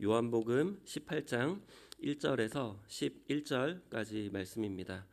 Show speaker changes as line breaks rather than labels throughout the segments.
요한복음 18장 1절에서 11절까지 말씀입니다.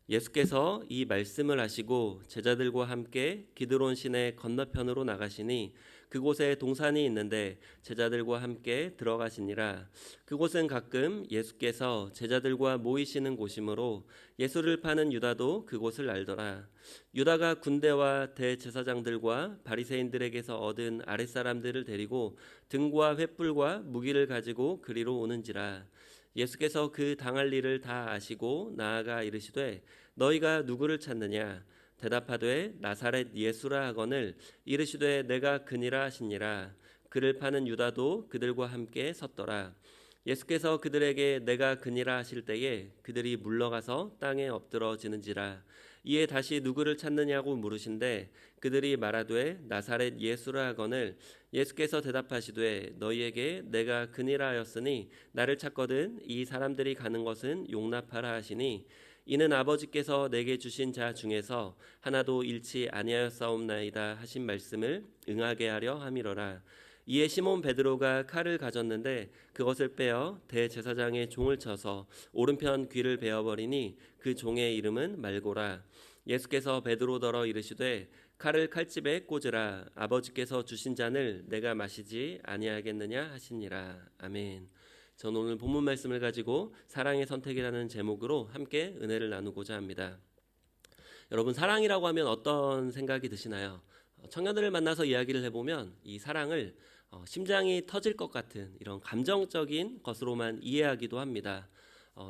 예수께서 이 말씀을 하시고 제자들과 함께 기드론 시내 건너편으로 나가시니 그곳에 동산이 있는데 제자들과 함께 들어가시니라. 그곳은 가끔 예수께서 제자들과 모이시는 곳이므로 예수를 파는 유다도 그곳을 알더라. 유다가 군대와 대제사장들과 바리새인들에게서 얻은 아랫사람들을 데리고 등과 횃불과 무기를 가지고 그리로 오는지라. 예수께서 그 당할 일을 다 아시고 나아가 이르시되 너희가 누구를 찾느냐? 대답하되 나사렛 예수라 하거늘 이르시되 내가 그니라 하시니라. 그를 파는 유다도 그들과 함께 섰더라. 예수께서 그들에게 내가 그니라 하실 때에 그들이 물러가서 땅에 엎드러지는지라. 이에 다시 누구를 찾느냐고 물으신데 그들이 말하되 나사렛 예수라 하거늘 예수께서 대답하시되 너희에게 내가 그니라 하였으니 나를 찾거든 이 사람들이 가는 것은 용납하라 하시니 이는 아버지께서 내게 주신 자 중에서 하나도 잃지 아니하였사옵나이다 하신 말씀을 응하게 하려 함이로라. 이에 시몬 베드로가 칼을 가졌는데 그것을 빼어 대제사장의 종을 쳐서 오른편 귀를 베어버리니 그 종의 이름은 말고라. 예수께서 베드로더러 이르시되 칼을 칼집에 꽂으라. 아버지께서 주신 잔을 내가 마시지 아니하겠느냐 하시니라. 아멘. 저는 오늘 본문 말씀을 가지고 사랑의 선택이라는 제목으로 함께 은혜를 나누고자 합니다. 여러분, 사랑이라고 하면 어떤 생각이 드시나요? 청년들을 만나서 이야기를 해보면 이 사랑을 심장이 터질 것 같은 이런 감정적인 것으로만 이해하기도 합니다.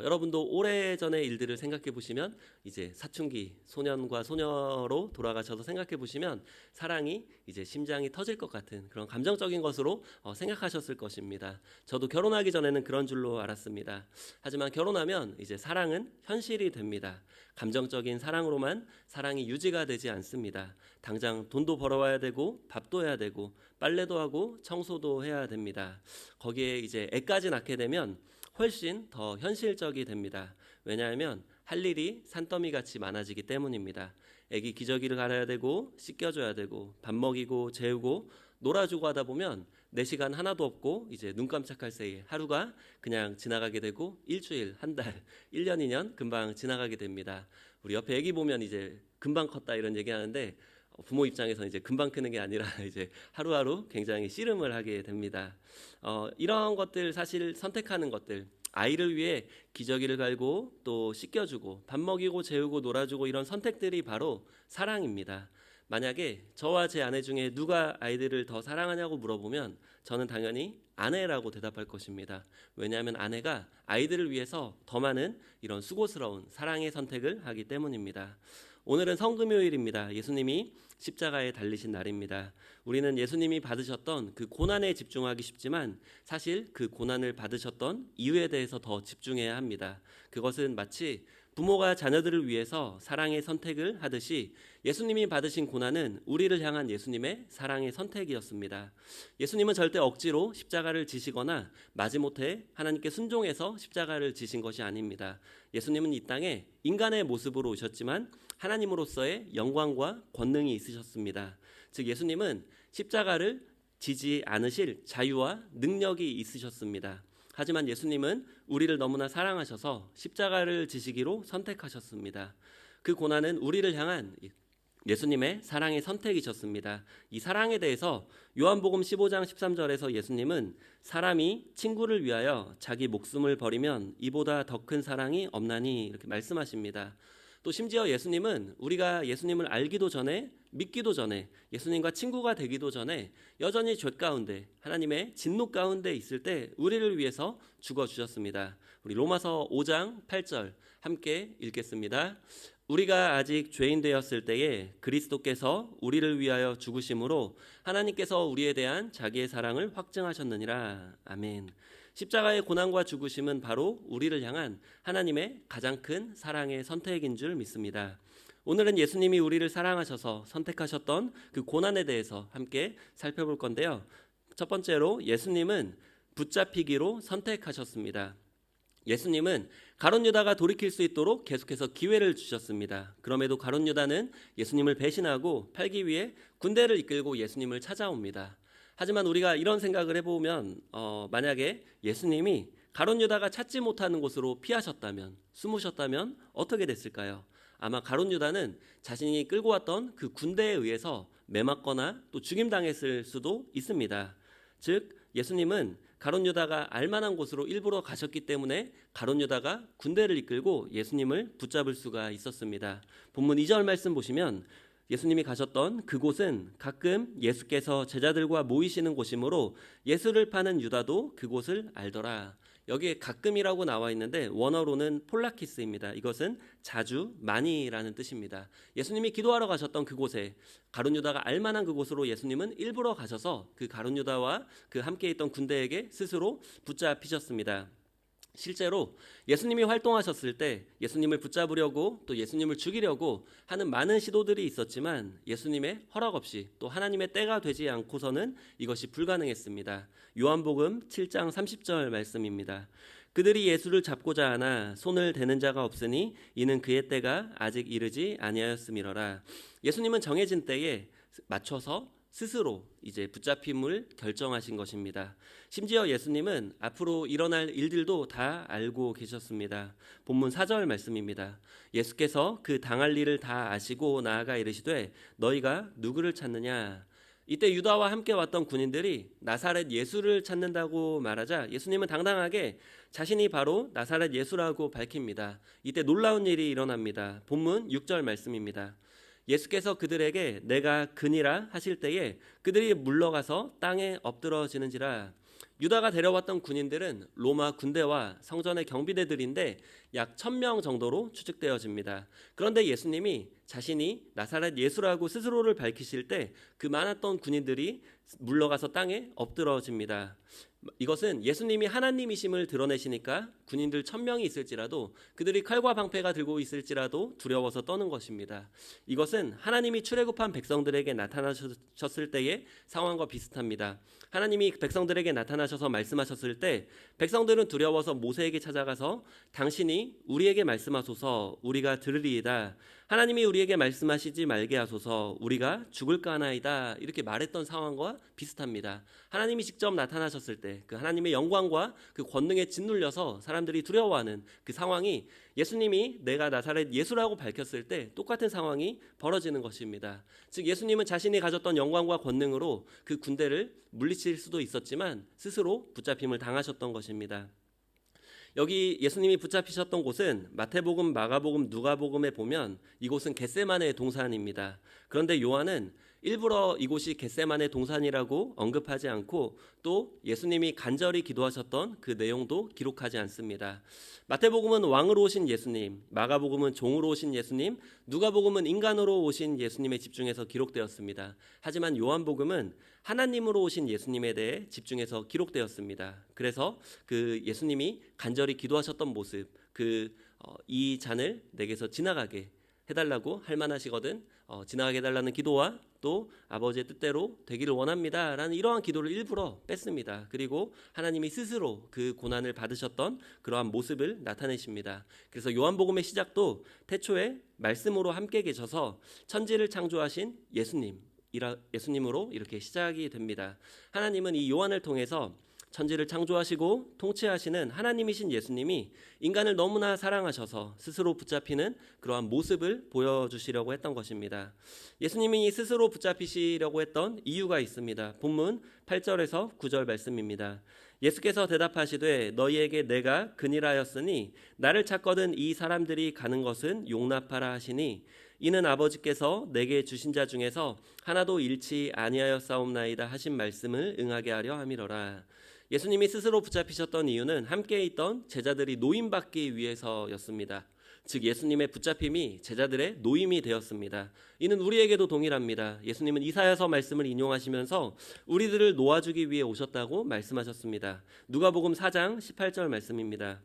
여러분도 오래전의 일들을 생각해 보시면 이제 사춘기 소년과 소녀로 돌아가셔서 생각해 보시면 사랑이 이제 심장이 터질 것 같은 그런 감정적인 것으로 생각하셨을 것입니다. 저도 결혼하기 전에는 그런 줄로 알았습니다. 하지만 결혼하면 이제 사랑은 현실이 됩니다. 감정적인 사랑으로만 사랑이 유지가 되지 않습니다. 당장 돈도 벌어와야 되고 밥도 해야 되고 빨래도 하고 청소도 해야 됩니다. 거기에 이제 애까지 낳게 되면 훨씬 더 현실적이 됩니다. 왜냐하면 할 일이 산더미같이 많아지기 때문입니다. 애기 기저귀를 갈아야 되고 씻겨줘야 되고 밥 먹이고 재우고 놀아주고 하다 보면 내 시간 하나도 없고 이제 눈 깜짝할 새에 하루가 그냥 지나가게 되고 일주일, 한 달, 1년, 2년 금방 지나가게 됩니다. 우리 옆에 애기 보면 이제 금방 컸다 이런 얘기하는데 부모 입장에서는 이제 금방 크는 게 아니라 이제 하루하루 굉장히 씨름을 하게 됩니다. 이런 것들 사실 선택하는 것들 아이를 위해 기저귀를 갈고 또 씻겨주고 밥 먹이고 재우고 놀아주고 이런 선택들이 바로 사랑입니다. 만약에 저와 제 아내 중에 누가 아이들을 더 사랑하냐고 물어보면 저는 당연히 아내라고 대답할 것입니다. 왜냐하면 아내가 아이들을 위해서 더 많은 이런 수고스러운 사랑의 선택을 하기 때문입니다. 오늘은 성금요일입니다. 예수님이 십자가에 달리신 날입니다. 우리는 예수님이 받으셨던 그 고난에 집중하기 쉽지만 사실 그 고난을 받으셨던 이유에 대해서 더 집중해야 합니다. 그것은 마치 부모가 자녀들을 위해서 사랑의 선택을 하듯이 예수님이 받으신 고난은 우리를 향한 예수님의 사랑의 선택이었습니다. 예수님은 절대 억지로 십자가를 지시거나 마지못해 하나님께 순종해서 십자가를 지신 것이 아닙니다. 예수님은 이 땅에 인간의 모습으로 오셨지만 하나님으로서의 영광과 권능이 있으셨습니다. 즉 예수님은 십자가를 지지 않으실 자유와 능력이 있으셨습니다. 하지만 예수님은 우리를 너무나 사랑하셔서 십자가를 지시기로 선택하셨습니다. 그 고난은 우리를 향한 예수님의 사랑의 선택이셨습니다. 이 사랑에 대해서 요한복음 15장 13절에서 예수님은 사람이 친구를 위하여 자기 목숨을 버리면 이보다 더 큰 사랑이 없나니 이렇게 말씀하십니다. 또 심지어 예수님은 우리가 예수님을 알기도 전에 믿기도 전에 예수님과 친구가 되기도 전에 여전히 죄 가운데 하나님의 진노 가운데 있을 때 우리를 위해서 죽어주셨습니다. 우리 로마서 5장 8절 함께 읽겠습니다. 우리가 아직 죄인 되었을 때에 그리스도께서 우리를 위하여 죽으심으로 하나님께서 우리에 대한 자기의 사랑을 확증하셨느니라. 아멘. 십자가의 고난과 죽으심은 바로 우리를 향한 하나님의 가장 큰 사랑의 선택인 줄 믿습니다. 오늘은 예수님이 우리를 사랑하셔서 선택하셨던 그 고난에 대해서 함께 살펴볼 건데요. 첫 번째로 예수님은 붙잡히기로 선택하셨습니다. 예수님은 가룟 유다가 돌이킬 수 있도록 계속해서 기회를 주셨습니다. 그럼에도 가룟 유다는 예수님을 배신하고 팔기 위해 군대를 이끌고 예수님을 찾아옵니다. 하지만 우리가 이런 생각을 해보면 만약에 예수님이 가룟 유다가 찾지 못하는 곳으로 피하셨다면, 숨으셨다면 어떻게 됐을까요? 아마 가룟 유다는 자신이 끌고 왔던 그 군대에 의해서 매맞거나 또 죽임당했을 수도 있습니다. 즉 예수님은 가룟 유다가 알만한 곳으로 일부러 가셨기 때문에 가룟 유다가 군대를 이끌고 예수님을 붙잡을 수가 있었습니다. 본문 2절 말씀 보시면 예수님이 가셨던 그곳은 가끔 예수께서 제자들과 모이시는 곳이므로 예수를 파는 유다도 그곳을 알더라. 여기에 가끔이라고 나와 있는데 원어로는 폴라키스입니다. 이것은 자주, 많이라는 뜻입니다. 예수님이 기도하러 가셨던 그곳에 가룟 유다가 알만한 그곳으로 예수님은 일부러 가셔서 그 가룟 유다와 그 함께 있던 군대에게 스스로 붙잡히셨습니다. 실제로 예수님이 활동하셨을 때 예수님을 붙잡으려고 또 예수님을 죽이려고 하는 많은 시도들이 있었지만 예수님의 허락 없이 또 하나님의 때가 되지 않고서는 이것이 불가능했습니다. 요한복음 7장 30절 말씀입니다. 그들이 예수를 잡고자 하나 손을 대는 자가 없으니 이는 그의 때가 아직 이르지 아니하였음이로라. 예수님은 정해진 때에 맞춰서 스스로 이제 붙잡힘을 결정하신 것입니다. 심지어 예수님은 앞으로 일어날 일들도 다 알고 계셨습니다. 본문 4절 말씀입니다. 예수께서 그 당할 일을 다 아시고 나아가 이르시되 너희가 누구를 찾느냐. 이때 유다와 함께 왔던 군인들이 나사렛 예수를 찾는다고 말하자 예수님은 당당하게 자신이 바로 나사렛 예수라고 밝힙니다. 이때 놀라운 일이 일어납니다. 본문 6절 말씀입니다. 예수께서 그들에게 내가 그니라 하실 때에 그들이 물러가서 땅에 엎드러지는지라. 유다가 데려왔던 군인들은 로마 군대와 성전의 경비대들인데 약 1000명 정도로 추측되어집니다. 그런데 예수님이 자신이 나사렛 예수라고 스스로를 밝히실 때 그 많았던 군인들이 물러가서 땅에 엎드러집니다. 이것은 예수님이 하나님이심을 드러내시니까 군인들 1000명이 있을지라도 그들이 칼과 방패가 들고 있을지라도 두려워서 떠는 것입니다. 이것은 하나님이 출애굽한 백성들에게 나타나셨을 때의 상황과 비슷합니다. 하나님이 백성들에게 나타나셔서 말씀하셨을 때 백성들은 두려워서 모세에게 찾아가서 당신이 우리에게 말씀하소서 우리가 들으리이다. 하나님이 우리에게 말씀하시지 말게 하소서 우리가 죽을까 하나이다. 이렇게 말했던 상황과 비슷합니다. 하나님이 직접 나타나셨을 때 그 하나님의 영광과 그 권능에 짓눌려서 사람들이 두려워하는 그 상황이 예수님이 내가 나사렛 예수라고 밝혔을 때 똑같은 상황이 벌어지는 것입니다. 즉 예수님은 자신이 가졌던 영광과 권능으로 그 군대를 물리칠 수도 있었지만 스스로 붙잡힘을 당하셨던 것입니다. 여기 예수님이 붙잡히셨던 곳은 마태복음, 마가복음, 누가복음에 보면 이곳은 겟세마네 동산입니다. 그런데 요한은 일부러 이곳이 겟세마네 동산이라고 언급하지 않고 또 예수님이 간절히 기도하셨던 그 내용도 기록하지 않습니다. 마태복음은 왕으로 오신 예수님, 마가복음은 종으로 오신 예수님, 누가복음은 인간으로 오신 예수님에 집중해서 기록되었습니다. 하지만 요한복음은 하나님으로 오신 예수님에 대해 집중해서 기록되었습니다. 그래서 그 예수님이 간절히 기도하셨던 모습, 이 잔을 내게서 지나가게 해달라고 할 만하시거든 지나가게 해달라는 기도와 또 아버지의 뜻대로 되기를 원합니다 라는 이러한 기도를 일부러 뺐습니다. 그리고 하나님이 스스로 그 고난을 받으셨던 그러한 모습을 나타내십니다. 그래서 요한복음의 시작도 태초에 말씀으로 함께 계셔서 천지를 창조하신 예수님으로 이렇게 시작이 됩니다. 하나님은 이 요한을 통해서 천지를 창조하시고 통치하시는 하나님이신 예수님이 인간을 너무나 사랑하셔서 스스로 붙잡히는 그러한 모습을 보여주시려고 했던 것입니다. 예수님이 스스로 붙잡히시려고 했던 이유가 있습니다. 본문 8절에서 9절 말씀입니다. 예수께서 대답하시되 너희에게 내가 그니라였으니 나를 찾거든 이 사람들이 가는 것은 용납하라 하시니 이는 아버지께서 내게 주신 자 중에서 하나도 잃지 아니하였사옵나이다 하신 말씀을 응하게 하려 함이로라. 예수님이 스스로 붙잡히셨던 이유는 함께 있던 제자들이 노임받기 위해서였습니다. 즉 예수님의 붙잡힘이 제자들의 노임이 되었습니다. 이는 우리에게도 동일합니다. 예수님은 이사야서 말씀을 인용하시면서 우리들을 놓아주기 위해 오셨다고 말씀하셨습니다. 누가복음 4장 18절 말씀입니다.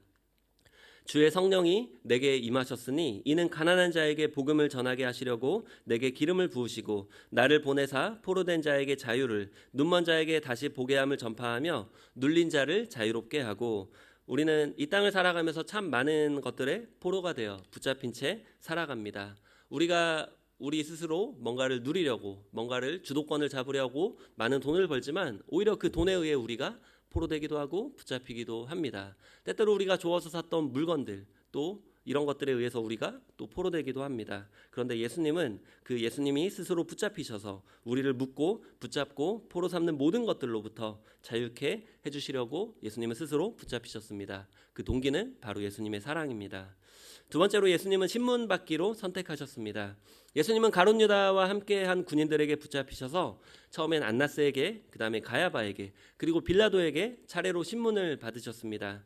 주의 성령이 내게 임하셨으니 이는 가난한 자에게 복음을 전하게 하시려고 내게 기름을 부으시고 나를 보내사 포로된 자에게 자유를 눈먼 자에게 다시 보게 함을 전파하며 눌린 자를 자유롭게 하고. 우리는 이 땅을 살아가면서 참 많은 것들에 포로가 되어 붙잡힌 채 살아갑니다. 우리가 우리 스스로 뭔가를 누리려고, 뭔가를 주도권을 잡으려고 많은 돈을 벌지만 오히려 그 돈에 의해 우리가 포로되기도 하고 붙잡히기도 합니다. 때때로 우리가 좋아서 샀던 물건들, 또 이런 것들에 의해서 우리가 또 포로되기도 합니다. 그런데 예수님은 그 예수님이 스스로 붙잡히셔서 우리를 묶고 붙잡고 포로 삼는 모든 것들로부터 자유케 해주시려고 예수님은 스스로 붙잡히셨습니다. 그 동기는 바로 예수님의 사랑입니다. 두 번째로 예수님은 신문 받기로 선택하셨습니다. 예수님은 가룟 유다와 함께한 군인들에게 붙잡히셔서 처음엔 안나스에게, 그 다음에 가야바에게, 그리고 빌라도에게 차례로 신문을 받으셨습니다.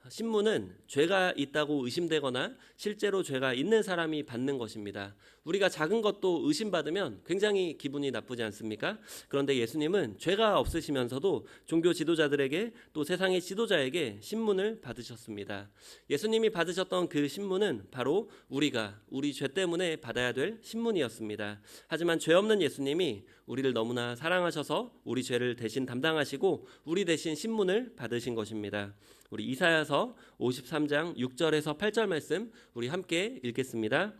신문은 죄가 있다고 의심되거나 실제로 죄가 있는 사람이 받는 것입니다. 우리가 작은 것도 의심받으면 굉장히 기분이 나쁘지 않습니까? 그런데 예수님은 죄가 없으시면서도 종교 지도자들에게 또 세상의 지도자에게 신문을 받으셨습니다. 예수님이 받으셨던 그 신문은 바로 우리가 우리 죄 때문에 받아야 될 신문이었습니다. 하지만 죄 없는 예수님이 우리를 너무나 사랑하셔서 우리 죄를 대신 담당하시고 우리 대신 신문을 받으신 것입니다. 우리 이사야서 53장 6절에서 8절 말씀 우리 함께 읽겠습니다.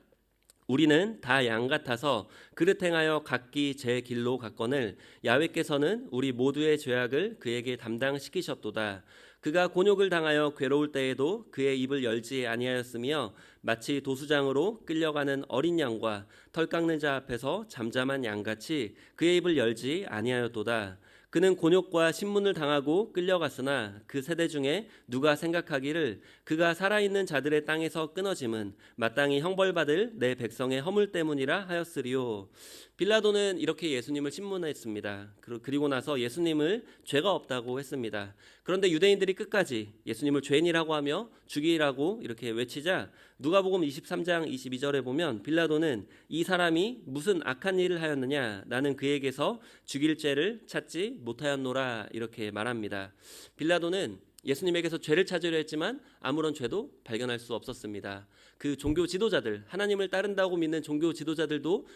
우리는 다 양 같아서 그릇 행하여 각기 제 길로 갔거늘 야훼께서는 우리 모두의 죄악을 그에게 담당시키셨도다. 그가 곤욕을 당하여 괴로울 때에도 그의 입을 열지 아니하였으며 마치 도수장으로 끌려가는 어린 양과 털 깎는 자 앞에서 잠잠한 양같이 그의 입을 열지 아니하였도다. 그는 곤욕과 신문을 당하고 끌려갔으나 그 세대 중에 누가 생각하기를 그가 살아있는 자들의 땅에서 끊어짐은 마땅히 형벌받을 내 백성의 허물 때문이라 하였으리요. 빌라도는 이렇게 예수님을 신문했습니다. 그리고 나서 예수님을 죄가 없다고 했습니다. 그런데 유대인들이 끝까지 예수님을 죄인이라고 하며 죽이라고 이렇게 외치자 누가복음 23장 22절에 보면 빌라도는 이 사람이 무슨 악한 일을 하였느냐, 나는 그에게서 죽일 죄를 찾지 못하였노라 이렇게 말합니다. 빌라도는 예수님에게서 죄를 찾으려 했지만 아무런 죄도 발견할 수 없었습니다. 그 종교 지도자들, 하나님을 따른다고 믿는 종교 지도자들도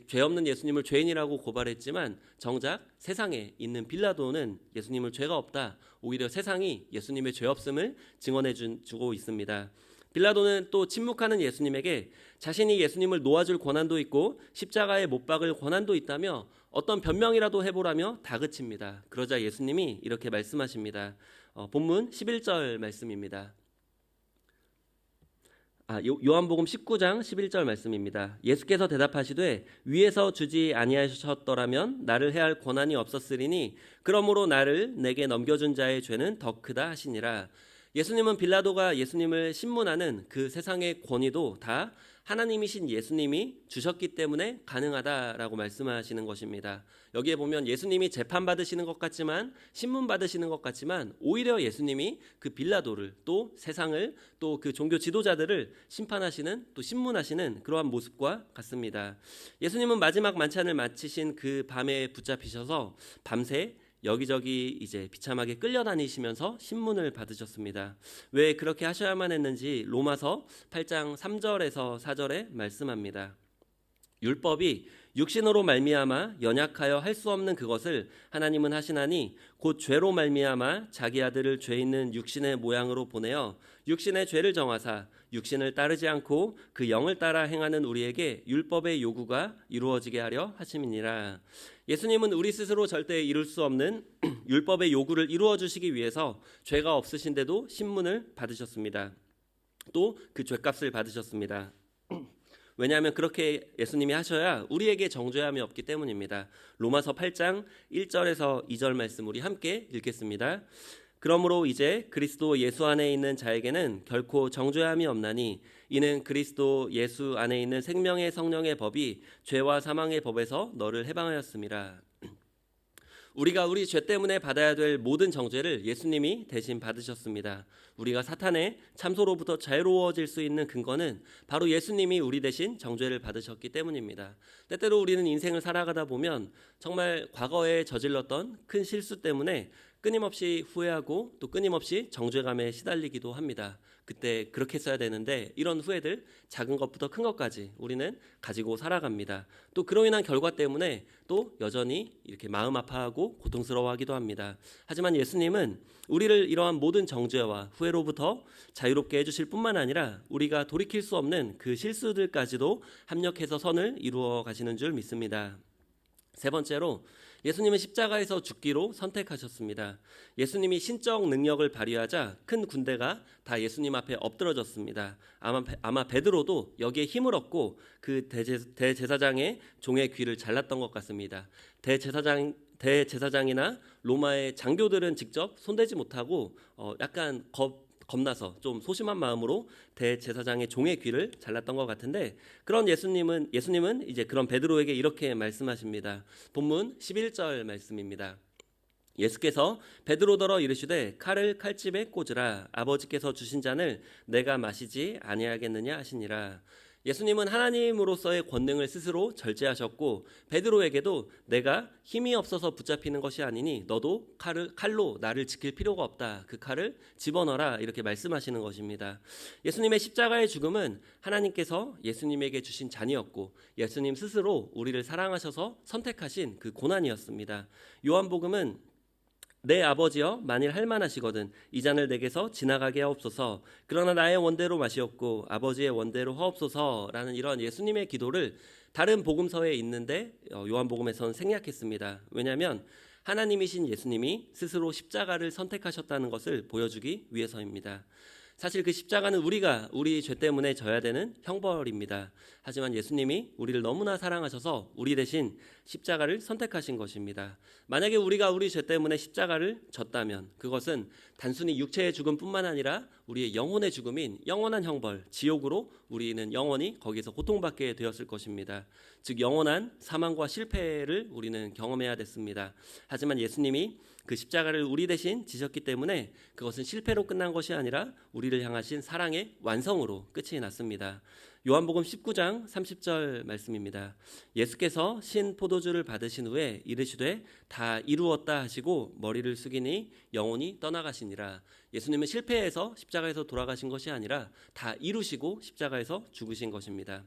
죄 없는 예수님을 죄인이라고 고발했지만 정작 세상에 있는 빌라도는 예수님을 죄가 없다, 오히려 세상이 예수님의 죄 없음을 증언해 주고 있습니다. 빌라도는 또 침묵하는 예수님에게 자신이 예수님을 놓아줄 권한도 있고 십자가에 못 박을 권한도 있다며 어떤 변명이라도 해보라며 다그칩니다. 그러자 예수님이 이렇게 말씀하십니다. 본문 11절 말씀입니다. 요한복음 19장 11절 말씀입니다. 예수께서 대답하시되 위에서 주지 아니하셨더라면 나를 해할 권한이 없었으리니 그러므로 나를 내게 넘겨준 자의 죄는 더 크다 하시니라. 예수님은 빌라도가 예수님을 신문하는 그 세상의 권위도 다 하나님이신 예수님이 주셨기 때문에 가능하다라고 말씀하시는 것입니다. 여기에 보면 예수님이 재판받으시는 것 같지만 신문받으시는 것 같지만 오히려 예수님이 그 빌라도를 또 세상을 또 그 종교 지도자들을 심판하시는 또 신문하시는 그러한 모습과 같습니다. 예수님은 마지막 만찬을 마치신 그 밤에 붙잡히셔서 밤새 여기저기 이제 비참하게 끌려다니시면서 신문을 받으셨습니다. 왜 그렇게 하셔야만 했는지 로마서 8장 3절에서 4절에 말씀합니다. 율법이 육신으로 말미암아 연약하여 할 수 없는 그것을 하나님은 하시나니 곧 죄로 말미암아 자기 아들을 죄 있는 육신의 모양으로 보내어 육신의 죄를 정하사 육신을 따르지 않고 그 영을 따라 행하는 우리에게 율법의 요구가 이루어지게 하려 하심이니라. 예수님은 우리 스스로 절대 이룰 수 없는 율법의 요구를 이루어 주시기 위해서 죄가 없으신데도 신문을 받으셨습니다. 또 그 죄값을 받으셨습니다. 왜냐하면 그렇게 예수님이 하셔야 우리에게 정죄함이 없기 때문입니다. 로마서 8장 1절에서 2절 말씀 우리 함께 읽겠습니다. 그러므로 이제 그리스도 예수 안에 있는 자에게는 결코 정죄함이 없나니 이는 그리스도 예수 안에 있는 생명의 성령의 법이 죄와 사망의 법에서 너를 해방하였음이라. 우리가 우리 죄 때문에 받아야 될 모든 정죄를 예수님이 대신 받으셨습니다. 우리가 사탄의 참소로부터 자유로워질 수 있는 근거는 바로 예수님이 우리 대신 정죄를 받으셨기 때문입니다. 때때로 우리는 인생을 살아가다 보면 정말 과거에 저질렀던 큰 실수 때문에 끊임없이 후회하고 또 끊임없이 정죄감에 시달리기도 합니다. 그때 그렇게 써야 되는데 이런 후회들 작은 것부터 큰 것까지 우리는 가지고 살아갑니다. 또 그로 인한 결과 때문에 또 여전히 이렇게 마음 아파하고 고통스러워하기도 합니다. 하지만 예수님은 우리를 이러한 모든 정죄와 후회로부터 자유롭게 해주실 뿐만 아니라 우리가 돌이킬 수 없는 그 실수들까지도 합력해서 선을 이루어 가시는 줄 믿습니다. 세 번째로 예수님은 십자가에서 죽기로 선택하셨습니다. 예수님이 신적 능력을 발휘하자 큰 군대가 다 예수님 앞에 엎드러졌습니다. 아마 베드로도 여기에 힘을 얻고 그 대제사장의 종의 귀를 잘랐던 것 같습니다. 대제사장이나 로마의 장교들은 직접 손대지 못하고 약간 겁나서 좀 소심한 마음으로 대제사장의 종의 귀를 잘랐던 것 같은데, 그런 예수님은 이제 그런 베드로에게 이렇게 말씀하십니다. 본문 11절 말씀입니다. 예수께서 베드로더러 이르시되 칼을 칼집에 꽂으라. 아버지께서 주신 잔을 내가 마시지 아니하겠느냐 하시니라. 예수님은 하나님으로서의 권능을 스스로 절제하셨고 베드로에게도 내가 힘이 없어서 붙잡히는 것이 아니니 너도 칼로 나를 지킬 필요가 없다. 그 칼을 집어넣어라. 이렇게 말씀하시는 것입니다. 예수님의 십자가의 죽음은 하나님께서 예수님에게 주신 잔이었고 예수님 스스로 우리를 사랑하셔서 선택하신 그 고난이었습니다. 요한복음은 내 아버지여 만일 할만하시거든 이 잔을 내게서 지나가게 하옵소서. 그러나 나의 원대로 마시옵고 아버지의 원대로 하옵소서라는 이런 예수님의 기도를 다른 복음서에 있는데 요한복음에서는 생략했습니다. 왜냐하면 하나님이신 예수님이 스스로 십자가를 선택하셨다는 것을 보여주기 위해서입니다. 사실 그 십자가는 우리가 우리 죄 때문에 져야 되는 형벌입니다. 하지만 예수님이 우리를 너무나 사랑하셔서 우리 대신 십자가를 선택하신 것입니다. 만약에 우리가 우리 죄 때문에 십자가를 졌다면 그것은 단순히 육체의 죽음뿐만 아니라 우리의 영혼의 죽음인 영원한 형벌, 지옥으로 우리는 영원히 거기서 고통받게 되었을 것입니다. 즉 영원한 사망과 실패를 우리는 경험해야 됐습니다. 하지만 예수님이 그 십자가를 우리 대신 지셨기 때문에 그것은 실패로 끝난 것이 아니라 우리를 향하신 사랑의 완성으로 끝이 났습니다. 요한복음 19장 30절 말씀입니다. 예수께서 신 포도주를 받으신 후에 이르시되 다 이루었다 하시고 머리를 숙이니 영혼이 떠나가시니라. 예수님은 실패해서 십자가에서 돌아가신 것이 아니라 다 이루시고 십자가에서 죽으신 것입니다.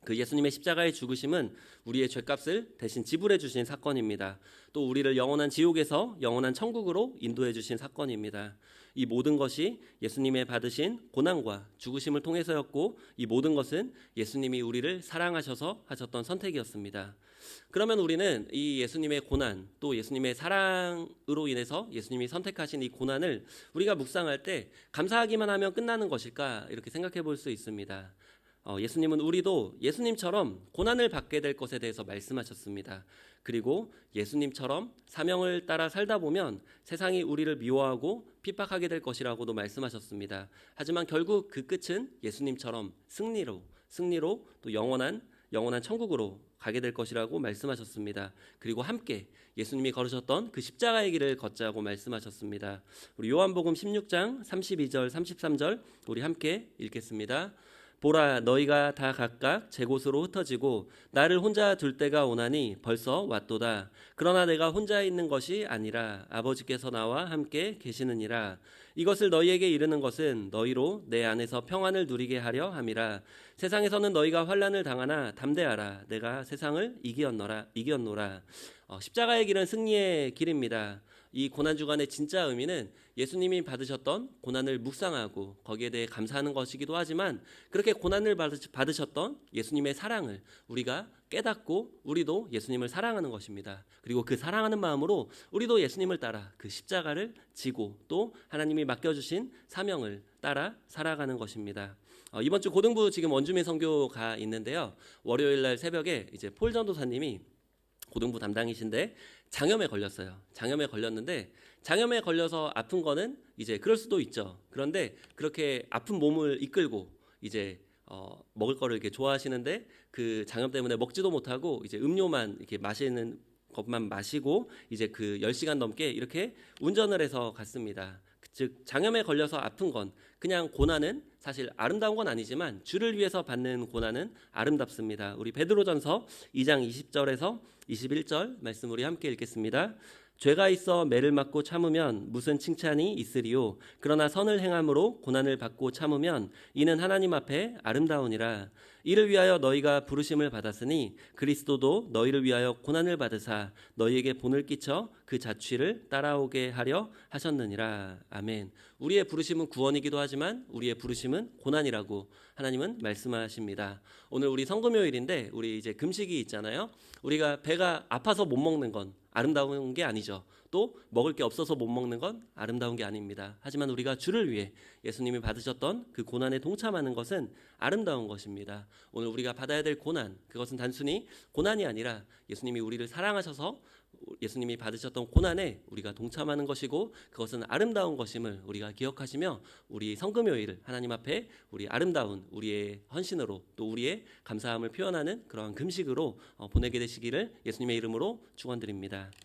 그 예수님의 십자가의 죽으심은 우리의 죄값을 대신 지불해 주신 사건입니다. 또 우리를 영원한 지옥에서 영원한 천국으로 인도해 주신 사건입니다. 이 모든 것이 예수님의 받으신 고난과 죽으심을 통해서였고 이 모든 것은 예수님이 우리를 사랑하셔서 하셨던 선택이었습니다. 그러면 우리는 이 예수님의 고난 또 예수님의 사랑으로 인해서 예수님이 선택하신 이 고난을 우리가 묵상할 때 감사하기만 하면 끝나는 것일까 이렇게 생각해 볼 수 있습니다. 예수님은 우리도 예수님처럼 고난을 받게 될 것에 대해서 말씀하셨습니다. 그리고 예수님처럼 사명을 따라 살다 보면 세상이 우리를 미워하고 핍박하게 될 것이라고도 말씀하셨습니다. 하지만 결국 그 끝은 예수님처럼 승리로 또 영원한 천국으로 가게 될 것이라고 말씀하셨습니다. 그리고 함께 예수님이 걸으셨던 그 십자가의 길을 걷자고 말씀하셨습니다. 우리 요한복음 16장 32절 33절 우리 함께 읽겠습니다. 보라 너희가 다 각각 제 곳으로 흩어지고 나를 혼자 둘 때가 오나니 벌써 왔도다. 그러나 내가 혼자 있는 것이 아니라 아버지께서 나와 함께 계시느니라. 이것을 너희에게 이르는 것은 너희로 내 안에서 평안을 누리게 하려 함이라. 세상에서는 너희가 환난을 당하나 담대하라. 내가 세상을 이겼노라. 십자가의 길은 승리의 길입니다. 이 고난주간의 진짜 의미는 예수님이 받으셨던 고난을 묵상하고 거기에 대해 감사하는 것이기도 하지만 그렇게 고난을 받으셨던 예수님의 사랑을 우리가 깨닫고 우리도 예수님을 사랑하는 것입니다. 그리고 그 사랑하는 마음으로 우리도 예수님을 따라 그 십자가를 지고 또 하나님이 맡겨주신 사명을 따라 살아가는 것입니다. 이번 주 고등부 지금 원주민 선교가 있는데요. 월요일 날 새벽에 이제 폴 전도사님이 고등부 담당이신데 장염에 걸렸어요. 장염에 걸렸는데 장염에 걸려서 아픈 거는 이제 그럴 수도 있죠. 그런데 그렇게 아픈 몸을 이끌고 이제 먹을 거를 이렇게 좋아하시는데 그 장염 때문에 먹지도 못하고 이제 음료만 이렇게 마시는 것만 마시고 이제 그 10시간 넘게 이렇게 운전을 해서 갔습니다. 즉 장염에 걸려서 아픈 건 그냥 고난은 사실 아름다운 건 아니지만 주를 위해서 받는 고난은 아름답습니다. 우리 베드로전서 2장 20절에서 21절 말씀 우리 함께 읽겠습니다. 죄가 있어 매를 맞고 참으면 무슨 칭찬이 있으리요. 그러나 선을 행함으로 고난을 받고 참으면 이는 하나님 앞에 아름다우니라. 이를 위하여 너희가 부르심을 받았으니 그리스도도 너희를 위하여 고난을 받으사 너희에게 본을 끼쳐 그 자취를 따라오게 하려 하셨느니라. 아멘. 우리의 부르심은 구원이기도 하지만 우리의 부르심은 고난이라고 하나님은 말씀하십니다. 오늘 우리 성금요일인데 우리 이제 금식이 있잖아요. 우리가 배가 아파서 못 먹는 건 아름다운 게 아니죠. 또 먹을 게 없어서 못 먹는 건 아름다운 게 아닙니다. 하지만 우리가 주를 위해 예수님이 받으셨던 그 고난에 동참하는 것은 아름다운 것입니다. 오늘 우리가 받아야 될 고난, 그것은 단순히 고난이 아니라 예수님이 우리를 사랑하셔서 예수님이 받으셨던 고난에 우리가 동참하는 것이고 그것은 아름다운 것임을 우리가 기억하시며 우리 성금요일을 하나님 앞에 우리 아름다운 우리의 헌신으로 또 우리의 감사함을 표현하는 그러한 금식으로 보내게 되시기를 예수님의 이름으로 축원드립니다.